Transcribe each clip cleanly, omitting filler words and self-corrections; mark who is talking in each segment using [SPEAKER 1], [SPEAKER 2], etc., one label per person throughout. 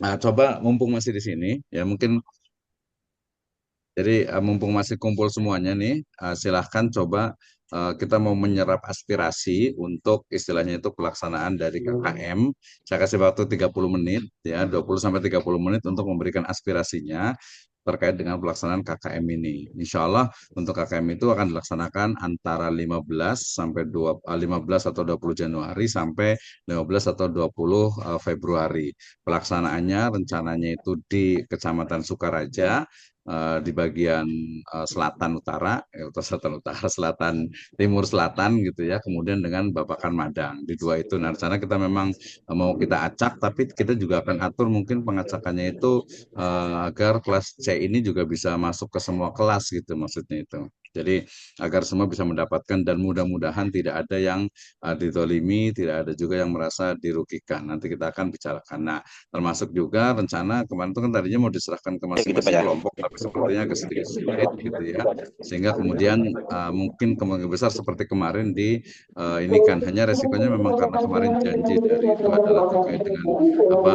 [SPEAKER 1] Nah, coba mumpung masih di sini, ya mungkin jadi mumpung masih kumpul semuanya nih, silahkan coba kita mau menyerap aspirasi untuk istilahnya itu pelaksanaan dari KKM. Saya kasih waktu 30 menit, ya 20 sampai 30 menit untuk memberikan aspirasinya terkait dengan pelaksanaan KKM ini. Insya Allah untuk KKM itu akan dilaksanakan antara 15 sampai 15 atau 20 Januari sampai 15 atau 20 Februari. Pelaksanaannya rencananya itu di Kecamatan Sukaraja, di bagian selatan utara, atau selatan utara, selatan timur selatan gitu ya, kemudian dengan Babakan Madang di dua itu. Nah, rencana kita memang mau kita acak, tapi kita juga akan atur mungkin pengacakannya itu agar kelas C ini juga bisa masuk ke semua kelas gitu maksudnya itu. Jadi agar semua bisa mendapatkan dan mudah-mudahan tidak ada yang ditolimi, tidak ada juga yang merasa dirugikan. Nanti kita akan bicarakan. Nah, termasuk juga rencana kemarin itu kan tadinya mau diserahkan ke
[SPEAKER 2] Gitu Pak
[SPEAKER 1] masing-masing
[SPEAKER 2] ya.
[SPEAKER 1] kelompok, tapi sepertinya agak sedikit sulit gitu ya. Sehingga kemudian mungkin kemungkinan besar seperti kemarin ini kan hanya resikonya memang karena kemarin janji dari itu adalah terkait dengan apa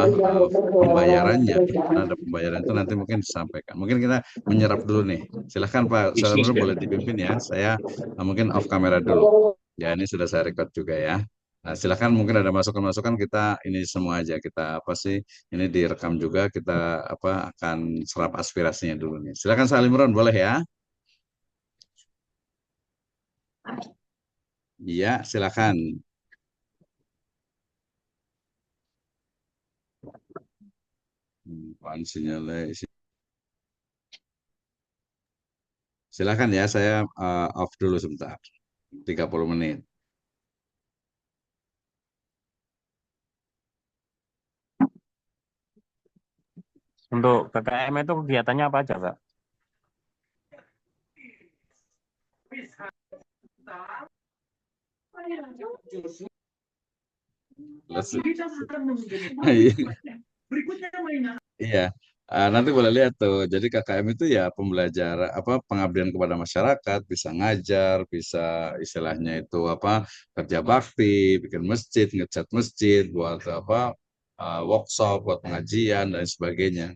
[SPEAKER 1] pembayarannya. Karena ada pembayaran itu nanti mungkin disampaikan. Mungkin kita menyerap dulu nih. Silahkan Pak Salamur boleh dipimpin ya. Saya mungkin off kamera dulu. Ya ini sudah saya record juga ya. Nah, silakan mungkin ada masukan-masukan kita ini semua aja kita apa sih ini direkam juga kita apa akan serap aspirasinya dulu nih. Silakan Salimron boleh ya? Iya, silakan. Apaan sinyalnya? Silakan ya, saya off dulu sebentar. 30 menit.
[SPEAKER 3] Untuk KKM itu kegiatannya apa aja, Pak?
[SPEAKER 1] Iya, nanti boleh lihat tuh. Jadi KKM itu ya pembelajaran apa pengabdian kepada masyarakat, bisa ngajar, bisa istilahnya itu apa kerja bakti, bikin masjid, ngecat masjid, buat apa workshop, buat pengajian dan sebagainya.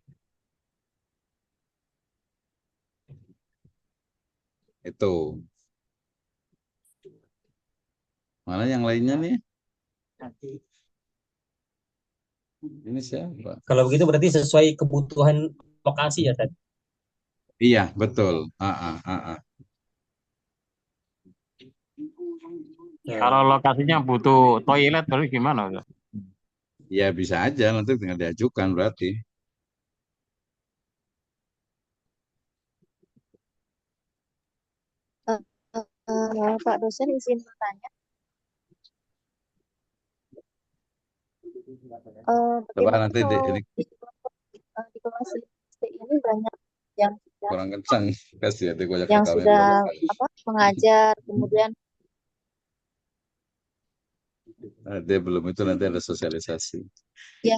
[SPEAKER 1] Itu. Mana yang lainnya nih? Ini siapa?
[SPEAKER 2] Kalau begitu berarti sesuai kebutuhan lokasi ya tadi.
[SPEAKER 1] Iya, betul.
[SPEAKER 3] Kalau
[SPEAKER 2] Hmm.
[SPEAKER 3] lokasinya butuh toilet, terus gimana, Pak?
[SPEAKER 1] Ya bisa aja nanti tinggal diajukan berarti.
[SPEAKER 4] Eh, Pak dosen izin bertanya,
[SPEAKER 1] Coba
[SPEAKER 4] bagaimana
[SPEAKER 1] nanti
[SPEAKER 4] kalau
[SPEAKER 1] ini
[SPEAKER 4] di kelas C ini banyak yang sudah
[SPEAKER 1] kurang kencang kasih ya gue
[SPEAKER 4] yang
[SPEAKER 1] rekamnya dulu.
[SPEAKER 4] sudah apa mengajar, kemudian
[SPEAKER 1] Dia belum itu nanti ada sosialisasi.
[SPEAKER 4] ya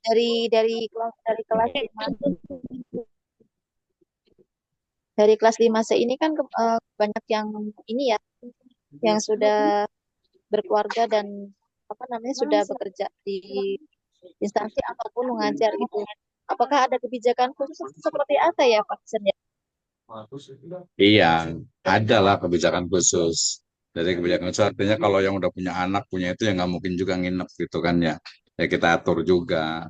[SPEAKER 4] dari kelas 5 dari kelas 5 C ini kan banyak yang ini ya yang sudah berkeluarga dan apa namanya sudah bekerja di instansi ataupun mengajar gitu. Apakah ada kebijakan khusus seperti apa ya Pak Sen ya?
[SPEAKER 1] Iya, ada lah kebijakan khusus. Jadi kebijakan khusus artinya kalau yang udah punya anak punya itu ya nggak mungkin juga nginep gitu kan ya. Ya kita atur juga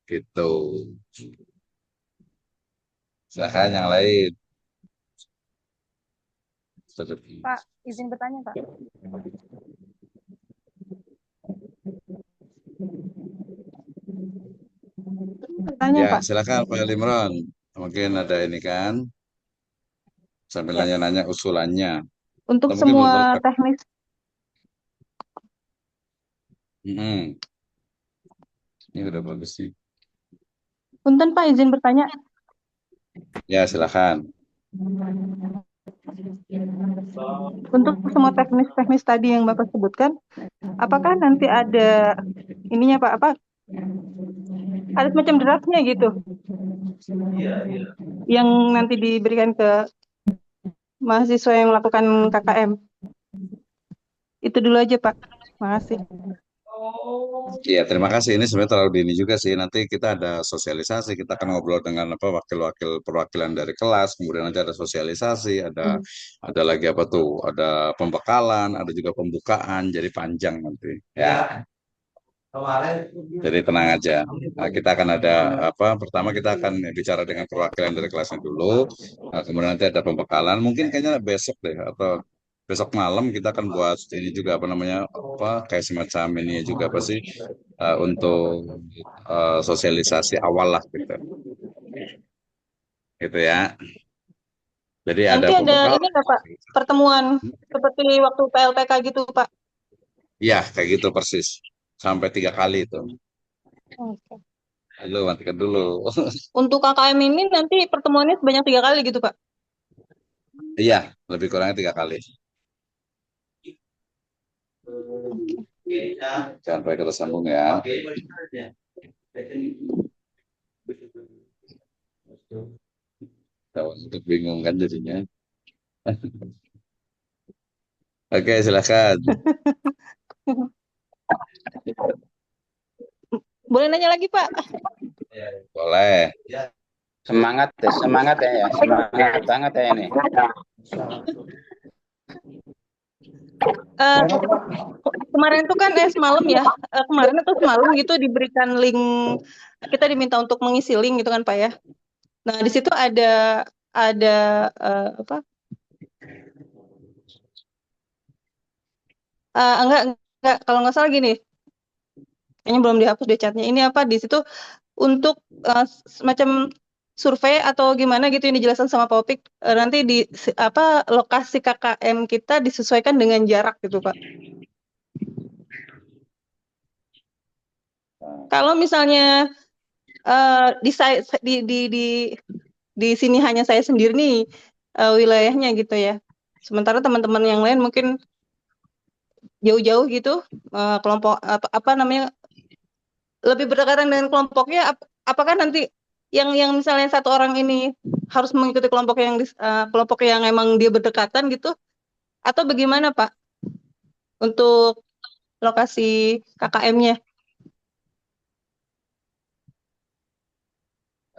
[SPEAKER 1] gitu. Silakan yang lain.
[SPEAKER 4] Pak, izin bertanya Pak. Bertanya
[SPEAKER 1] Ya,
[SPEAKER 4] Pak.
[SPEAKER 1] silakan Pak Limron. Mungkin ada ini kan sambil
[SPEAKER 4] Ya,
[SPEAKER 1] nanya-nanya usulannya.
[SPEAKER 4] untuk
[SPEAKER 1] Atau mungkin belum
[SPEAKER 4] semua
[SPEAKER 1] lengkap.
[SPEAKER 4] teknis,
[SPEAKER 1] Mm-mm. Ini udah bagus sih.
[SPEAKER 4] punten Pak izin bertanya.
[SPEAKER 1] Ya, silakan.
[SPEAKER 4] Untuk semua teknis-teknis tadi yang Bapak sebutkan, apakah nanti ada ininya Pak, apa ada semacam draftnya gitu yang nanti diberikan ke mahasiswa yang melakukan KKM? Itu dulu aja Pak. Makasih.
[SPEAKER 1] Iya, terima kasih. Ini sebenarnya terlalu dini juga sih. Nanti kita ada sosialisasi, kita akan ngobrol dengan apa wakil-wakil perwakilan dari kelas, kemudian nanti ada sosialisasi, ada lagi apa tuh, ada pembekalan, ada juga pembukaan, jadi panjang nanti. Ya, jadi tenang aja. Nah, kita akan ada apa? Pertama kita akan bicara dengan perwakilan dari kelasnya dulu. Nah, kemudian nanti ada pembekalan. Mungkin kayaknya besok deh atau besok malam kita akan buat ini juga apa namanya apa kayak semacam ini juga apa sih untuk sosialisasi awal lah gitu. Gitu ya. Jadi ada
[SPEAKER 5] Nanti ada
[SPEAKER 1] pembekalan.
[SPEAKER 5] ini nggak Pak, pertemuan seperti waktu PLTK gitu Pak?
[SPEAKER 1] Iya, kayak gitu persis. Sampai 3 kali itu.
[SPEAKER 5] Oke.
[SPEAKER 1] Halo, matikan dulu.
[SPEAKER 5] Untuk KKM ini nanti pertemuannya sebanyak 3 kali gitu Pak?
[SPEAKER 1] Iya, lebih kurangnya 3 kali. Jangan sampai tersambung ya. Untuk bingung kan jadinya. Oke, silakan.
[SPEAKER 5] Boleh nanya lagi Pak?
[SPEAKER 1] Boleh.
[SPEAKER 6] Semangat ya, semangat banget ya ini.
[SPEAKER 5] Kemarin itu kan semalam ya, kemarin atau semalam gitu diberikan link, kita diminta untuk mengisi link gitu kan Pak ya. Nah di situ ada apa? Enggak, kalau nggak salah gini, kayaknya belum dihapus deh chatnya. Ini apa di situ untuk semacam survei atau gimana gitu yang dijelaskan sama Pak Opik, nanti di apa lokasi KKM kita disesuaikan dengan jarak gitu Pak. Kalau misalnya di sini hanya saya sendiri nih wilayahnya gitu ya. Sementara teman-teman yang lain mungkin jauh-jauh gitu, kelompok apa namanya lebih berdekatan dengan kelompoknya. Apakah nanti yang misalnya satu orang ini harus mengikuti kelompok yang emang dia berdekatan gitu, atau bagaimana Pak untuk lokasi KKM-nya?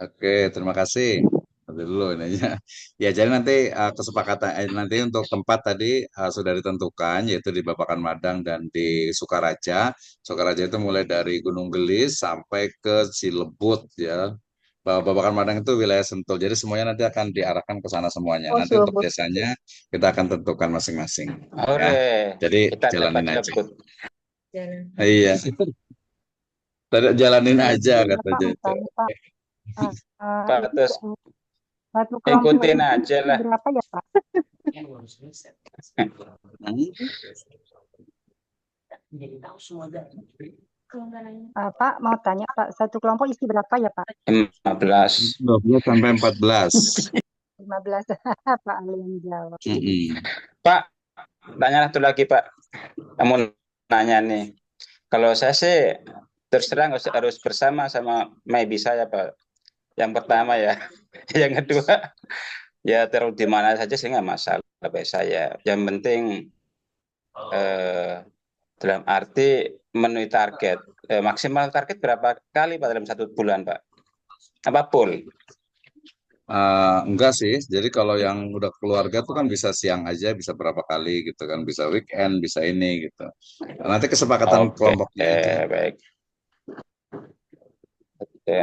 [SPEAKER 1] Oke, terima kasih. Nanti dulu ini aja. Ya, jadi nanti kesepakatan nanti untuk tempat tadi sudah ditentukan yaitu di Babakan Madang dan di Sukaraja. Sukaraja itu mulai dari Gunung Gelis sampai ke Cilebut ya. Babakan Madang itu wilayah Sentul. Jadi semuanya nanti akan diarahkan ke sana semuanya.
[SPEAKER 5] Oh,
[SPEAKER 1] Nanti untuk
[SPEAKER 5] Cilebut.
[SPEAKER 1] desanya kita akan tentukan masing-masing. Ya.
[SPEAKER 6] Oke,
[SPEAKER 1] Jadi
[SPEAKER 6] kita dapat
[SPEAKER 1] jalanin aja.
[SPEAKER 6] Cilebut.
[SPEAKER 1] Iya. Tadi jalanin aja katanya.
[SPEAKER 6] Pak, terus
[SPEAKER 7] Satu kelompok
[SPEAKER 6] ikutin
[SPEAKER 7] itu
[SPEAKER 6] aja lah.
[SPEAKER 7] berapa ya Pak? Pak mau tanya Pak, satu kelompok isi berapa ya Pak?
[SPEAKER 6] 15.
[SPEAKER 1] 12 sampai 14.
[SPEAKER 7] 15. Pak Ali yang jawab.
[SPEAKER 6] Pak, tanya satu lagi Pak. Kamu nanya nih. Kalau saya sih terus terang harus bersama sama maybe saya Pak. Yang pertama ya. Yang kedua ya terus di mana saja sih nggak masalah bagi saya. Yang penting dalam arti memenuhi target. Maksimal target berapa kali Pak dalam 1 bulan Pak? Apa full?
[SPEAKER 1] Enggak sih, jadi kalau yang udah keluarga tuh kan bisa siang aja, bisa berapa kali gitu kan, bisa weekend, bisa ini gitu. Nanti kesepakatan kelompoknya aja.
[SPEAKER 6] Baik. Oke.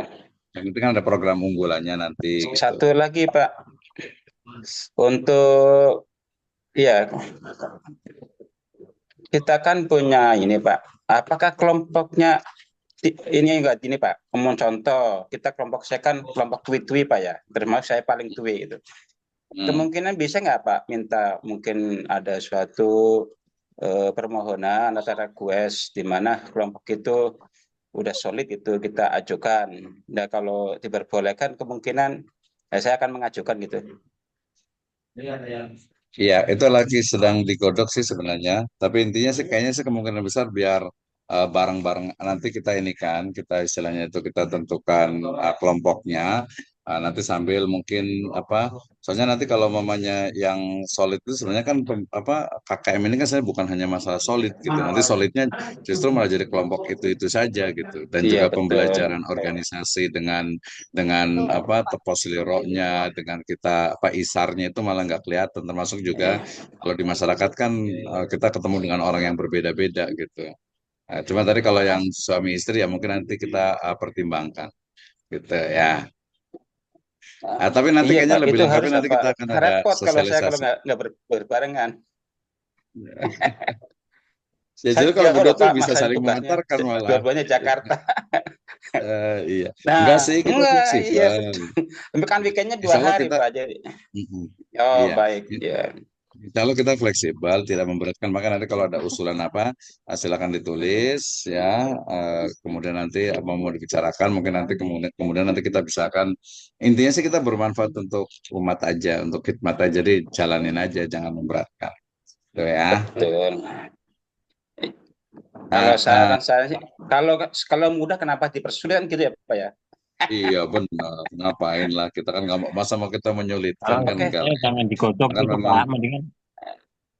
[SPEAKER 1] Yang penting kan ada program unggulannya nanti. Gitu.
[SPEAKER 6] Satu lagi Pak, untuk ya kita kan punya ini Pak, apakah kelompoknya ini enggak ini Pak, contoh kita kelompok saya kan kelompok twi Pak ya, termasuk saya paling twi itu. Kemungkinan bisa nggak Pak minta mungkin ada suatu permohonan atau request di mana kelompok itu udah solid itu kita ajukan. Nah kalau diperbolehkan kemungkinan saya akan mengajukan gitu.
[SPEAKER 1] Iya, itu lagi sedang digodok sih sebenarnya. Tapi intinya sih kayaknya sih kemungkinan besar biar bareng-bareng nanti kita ini kan, kita istilahnya itu kita tentukan kelompoknya. Nanti sambil mungkin apa? Soalnya nanti kalau mamanya yang solid itu sebenarnya kan KKM ini kan saya bukan hanya masalah solid gitu. Nanti solidnya justru malah jadi kelompok itu saja gitu. Dan
[SPEAKER 6] Iya
[SPEAKER 1] juga
[SPEAKER 6] betul.
[SPEAKER 1] pembelajaran organisasi dengan apa teposiliroknya, dengan kita apa isarnya itu malah nggak kelihatan. Termasuk juga kalau di masyarakat kan kita ketemu dengan orang yang berbeda-beda gitu. Cuma tadi kalau yang suami istri ya mungkin nanti kita pertimbangkan gitu ya. Tapi nanti
[SPEAKER 6] Iya
[SPEAKER 1] kayaknya
[SPEAKER 6] Pak,
[SPEAKER 1] lebih
[SPEAKER 6] itu
[SPEAKER 1] lengkapnya
[SPEAKER 6] harus
[SPEAKER 1] nanti
[SPEAKER 6] apa?
[SPEAKER 1] kita akan ada
[SPEAKER 6] Repot kalau saya kalau
[SPEAKER 1] sosialisasi.
[SPEAKER 6] nggak berbarengan.
[SPEAKER 1] Ya
[SPEAKER 6] Saya
[SPEAKER 1] jadi kalau
[SPEAKER 6] jauh
[SPEAKER 1] berdua
[SPEAKER 6] loh
[SPEAKER 1] tuh
[SPEAKER 6] Pak,
[SPEAKER 1] bisa
[SPEAKER 6] masanya
[SPEAKER 1] saling
[SPEAKER 6] tugasnya
[SPEAKER 1] mengantarkan malah.
[SPEAKER 6] dua-duanya Jakarta.
[SPEAKER 1] Iya. Enggak
[SPEAKER 6] Nah,
[SPEAKER 1] sih kita
[SPEAKER 6] enggak, iya
[SPEAKER 1] fleksibel.
[SPEAKER 6] betul. Tapi kan weekendnya
[SPEAKER 1] Insya
[SPEAKER 6] 2 hari
[SPEAKER 1] kita,
[SPEAKER 6] Pak, jadi.
[SPEAKER 1] mm-mm.
[SPEAKER 6] Oh
[SPEAKER 1] Iya.
[SPEAKER 6] baik, ya.
[SPEAKER 1] Insya kita fleksibel, tidak memberatkan. Maka nanti kalau ada usulan apa, silakan ditulis ya. Kemudian nanti apa mau dibicarakan, mungkin nanti kemudian nanti kita bisa akan intinya sih kita bermanfaat untuk umat aja, untuk khidmat aja. Jadi jalanin aja, jangan memberatkan. Tuh ya.
[SPEAKER 6] Betul.
[SPEAKER 1] Nah,
[SPEAKER 6] Kalau saran saya sih, kalau mudah kenapa dipersulit kan gitu ya Pak ya?
[SPEAKER 1] iya benar. Ngapain lah kita kan nggak mau masa mau kita menyulitkan
[SPEAKER 3] Kalau
[SPEAKER 1] kan
[SPEAKER 6] Oke,
[SPEAKER 1] enggak lah.
[SPEAKER 3] jangan digodok
[SPEAKER 1] Kan
[SPEAKER 3] gitu
[SPEAKER 1] memang
[SPEAKER 3] Pak, mendingan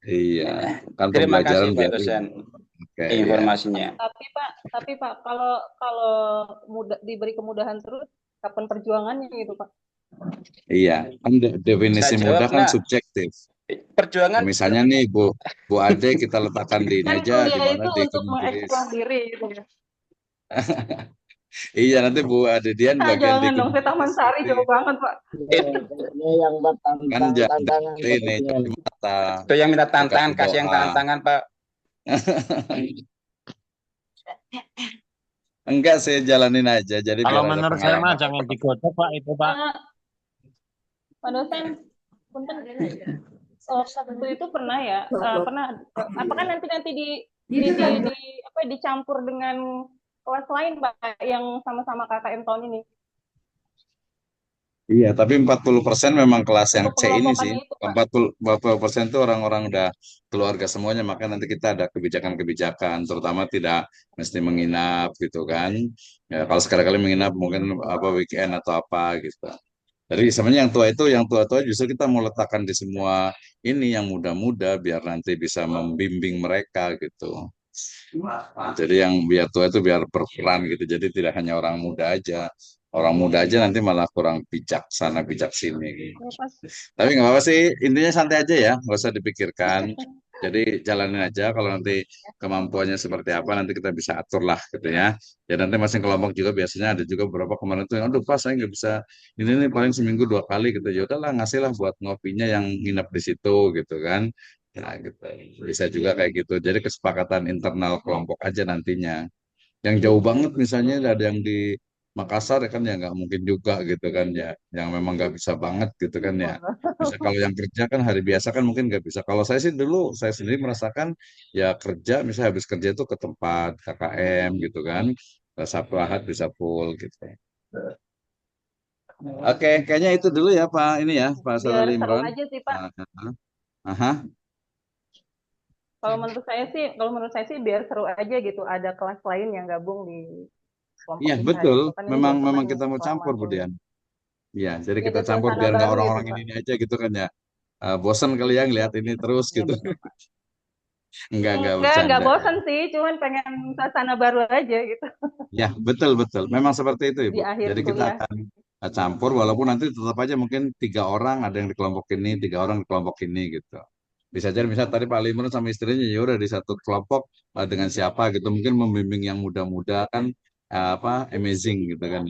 [SPEAKER 1] iya kan
[SPEAKER 6] terima
[SPEAKER 1] pembelajaran
[SPEAKER 6] kasih Pak
[SPEAKER 1] biar
[SPEAKER 6] dosen
[SPEAKER 1] oke ya.
[SPEAKER 6] informasinya.
[SPEAKER 5] Tapi Pak, kalau diberi kemudahan terus, kapan perjuangannya gitu Pak?
[SPEAKER 1] Iya, kan definisi
[SPEAKER 6] Saya
[SPEAKER 1] mudah
[SPEAKER 6] jawab,
[SPEAKER 1] kan
[SPEAKER 6] nah,
[SPEAKER 1] subjektif.
[SPEAKER 6] perjuangan
[SPEAKER 1] Misalnya nih Bu Ade kita letakkan di ini
[SPEAKER 5] Kan
[SPEAKER 1] aja di
[SPEAKER 5] kuliah
[SPEAKER 1] mana
[SPEAKER 5] itu
[SPEAKER 1] di
[SPEAKER 5] untuk
[SPEAKER 1] Gunung Gelis.
[SPEAKER 5] mengeksplor diri gitu ya.
[SPEAKER 1] Iya nanti Bu Ade Dian
[SPEAKER 5] Ah,
[SPEAKER 1] bagian di
[SPEAKER 5] jangan dong,
[SPEAKER 1] Gunung
[SPEAKER 5] ke Taman
[SPEAKER 1] Gelis
[SPEAKER 5] Sari
[SPEAKER 1] nanti.
[SPEAKER 5] jauh banget Pak.
[SPEAKER 8] Ini yang
[SPEAKER 1] Kan
[SPEAKER 8] bertantang tantangan
[SPEAKER 1] ini
[SPEAKER 8] sepertinya.
[SPEAKER 1] cuci mata,
[SPEAKER 6] itu yang minta tantangan,
[SPEAKER 1] dikasih
[SPEAKER 6] kasih yang
[SPEAKER 1] doa.
[SPEAKER 6] tantangan Pak.
[SPEAKER 1] Enggak sih jalanin aja jadi
[SPEAKER 3] kalau
[SPEAKER 1] biar ada
[SPEAKER 3] menurut saya mah
[SPEAKER 1] pengalaman.
[SPEAKER 3] jangan digodok Pak itu Pak.
[SPEAKER 5] Pak dosen, punten. Waktu itu pernah ya, apakah nanti apa dicampur dengan kelas lain Pak yang sama-sama KKM tahun ini?
[SPEAKER 1] Iya, tapi 40% memang kelas yang
[SPEAKER 5] Untuk
[SPEAKER 1] C ini
[SPEAKER 5] pengelompokannya
[SPEAKER 1] sih.
[SPEAKER 5] itu Pak.
[SPEAKER 1] 40% itu orang-orang udah keluarga semuanya, maka nanti kita ada kebijakan-kebijakan, terutama tidak mesti menginap gitu kan. Ya, kalau sekali-kali menginap mungkin apa weekend atau apa gitu. Jadi sebenarnya yang tua-tua justru kita mau letakkan di semua ini yang muda-muda biar nanti bisa membimbing mereka gitu. Jadi yang biar tua itu biar berperan gitu. Jadi tidak hanya orang muda aja. Orang muda aja nanti malah kurang bijaksana bijak sini. Gitu. Tapi nggak apa-apa sih. Intinya santai aja ya, nggak usah dipikirkan. Jadi jalanin aja. Kalau nanti kemampuannya seperti apa nanti kita bisa atur lah gitu ya. Ya nanti masing kelompok juga biasanya ada juga beberapa kemarin tuh, aduh pas saya nggak bisa ini nih paling seminggu 2 kali gitu. Ya udahlah ngasih lah buat ngopinya yang nginep di situ gitu kan. Nah, gitu. Bisa juga kayak gitu. Jadi kesepakatan internal kelompok aja nantinya. Yang jauh banget misalnya ada yang di Makassar ya kan ya nggak mungkin juga gitu kan ya. Yang memang nggak bisa banget gitu kan ya. Bisa kalau yang kerja kan hari biasa kan mungkin nggak bisa. Kalau saya sih dulu saya sendiri merasakan ya kerja misalnya habis kerja itu ke tempat KKM gitu kan. Sabtu Ahad bisa full gitu. Oke, kayaknya itu dulu ya Pak ini ya Pak
[SPEAKER 5] Biar
[SPEAKER 1] Sarul
[SPEAKER 5] seru
[SPEAKER 1] Imron.
[SPEAKER 5] aja sih Pak.
[SPEAKER 1] Aha.
[SPEAKER 5] Kalau menurut saya sih biar seru aja gitu. Ada kelas lain yang gabung di kelompok
[SPEAKER 1] Iya
[SPEAKER 5] kita
[SPEAKER 1] betul,
[SPEAKER 5] gitu kan, ini
[SPEAKER 1] memang
[SPEAKER 5] belum
[SPEAKER 1] memang
[SPEAKER 5] pernah
[SPEAKER 1] kita
[SPEAKER 5] nih
[SPEAKER 1] mau
[SPEAKER 5] selama
[SPEAKER 1] campur Bu
[SPEAKER 5] kuliah.
[SPEAKER 1] Dian. Iya, jadi
[SPEAKER 5] Ya
[SPEAKER 1] kita
[SPEAKER 5] ada
[SPEAKER 1] campur
[SPEAKER 5] suasana
[SPEAKER 1] biar nggak
[SPEAKER 5] baru gitu
[SPEAKER 1] orang-orang
[SPEAKER 5] Pak.
[SPEAKER 1] ini aja gitu kan ya. Bosan kali ya ngeliat ini terus
[SPEAKER 5] Ya
[SPEAKER 1] gitu.
[SPEAKER 5] betul Pak.
[SPEAKER 1] Enggak
[SPEAKER 5] Enggak
[SPEAKER 1] bercanda.
[SPEAKER 5] bosan sih, cuman pengen suasana baru aja gitu
[SPEAKER 1] Ya betul betul, memang seperti itu
[SPEAKER 5] di
[SPEAKER 1] Ibu.
[SPEAKER 5] akhir
[SPEAKER 1] Jadi kita
[SPEAKER 5] kuliah.
[SPEAKER 1] akan campur walaupun nanti tetap aja mungkin 3 orang ada yang di kelompok ini, 3 orang di kelompok ini gitu. Bisa jadi misal tadi Pak Limron sama istrinya ya udah di satu kelompok dengan siapa gitu mungkin membimbing yang muda-muda kan apa amazing gitu kan.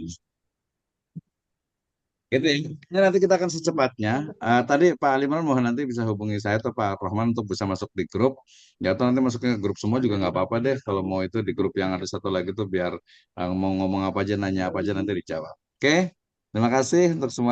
[SPEAKER 1] Gitu ya. Ya, nanti kita akan secepatnya. Tadi Pak Alimran mohon nanti bisa hubungi saya atau Pak Rohman untuk bisa masuk di grup. Ya atau nanti masuknya ke grup semua juga nggak apa-apa deh. Kalau mau itu di grup yang ada satu lagi tuh biar mau ngomong apa aja, nanya apa aja nanti dijawab. Oke, terima kasih untuk semuanya.